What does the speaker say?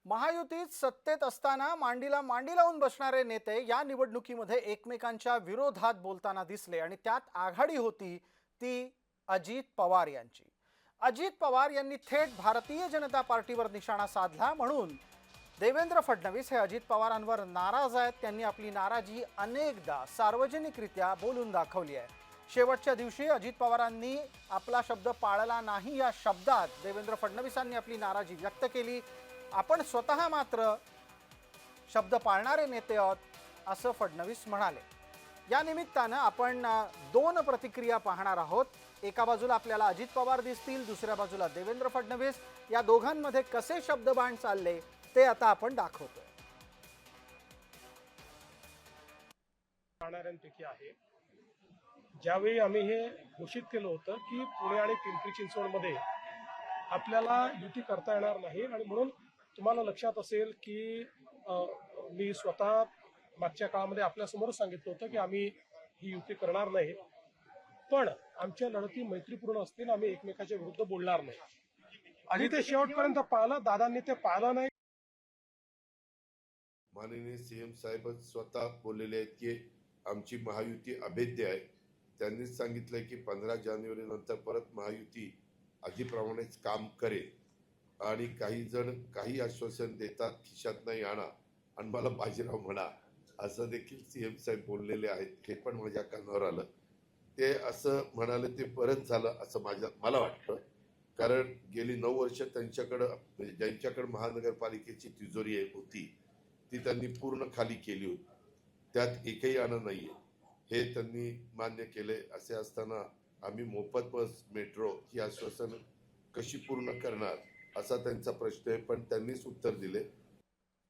महायुतीत सत्तेत असताना मांडीला मांडी लावून बसणारे नेते या निवडणुकीमध्ये एकमेकांच्या विरोधात बोलताना दिसले आणि त्यात आघाडी होती ती अजित पवार यांची। अजित पवार यांनी थेट भारतीय जनता पार्टीवर निशाणा साधला, म्हणून देवेंद्र फडणवीस हे अजित पवारांवर नाराज आहेत। त्यांनी आपली नाराजी अनेकदा सार्वजनिकरित्या बोलून दाखवली आहे। शेवटच्या दिवशी अजित पवारांनी आपला शब्द पाळला नाही या शब्दात देवेंद्र फडणवीसांनी आपली नाराजी व्यक्त केली। आपण स्वतः मात्र शब्द पाळणारे नेते आहोत असं फडणवीस म्हणाले। या निमित्तानं आपण दोन प्रतिक्रिया पाहणार आहोत। एका बाजूला आपल्याला अजित पवार दिसतील, दुसऱ्या बाजूला देवेंद्र फडणवीस। या दोघांमध्ये कसे शब्दबाण चालले ते आता आपण दाखवतोय। पाहणाऱ्यांपैकी आहे, ज्यावेळी आम्ही हे घोषित केलं होतं की पुणे आणि पिंपरी चिंचवडमध्ये आपल्याला युती करता येणार नाही, आणि म्हणून तुम्हाला लक्षात असेल की मी स्वतः मागच्या काळामध्ये आपल्यासमोर सांगितलं होतं की आम्ही ही युती करणार नाही, पण आमच्या लढती मैत्रीपूर्ण असतील, आम्ही एकमेकाच्या विरुद्ध बोलणार नाही। आणि ते शेवटपर्यंत पाहिलं, दादांनी ते पाहिलं नाही। माननीय सीएम साहेब स्वतः बोललेले आहेत की आमची महायुती अभेद्य आहे। त्यांनीच सांगितलंय की 15 जानेवारी नंतर परत महायुती आधीप्रमाणेच काम करेल, आणि काही जण काही आश्वासन देतात खिशात नाही आणा आणि मला बाजीराव म्हणा, असं देखील सीएम साहेब बोललेले आहेत। हे पण माझ्या कानावर आलं। ते असं म्हणाले ते परत झालं असं मला वाटतं, कारण गेली 9 वर्ष त्यांच्याकडं म्हणजे ज्यांच्याकडे महानगरपालिकेची तिजोरी होती ती त्यांनी पूर्ण खाली केली होती, त्यात एकही आणा नाहीये हे त्यांनी मान्य केले। असे असताना आम्ही मोफत बस, मेट्रो ही आश्वासन कशी पूर्ण करणार असा त्यांचा प्रश्न आहे, पण त्यांनीच उत्तर दिले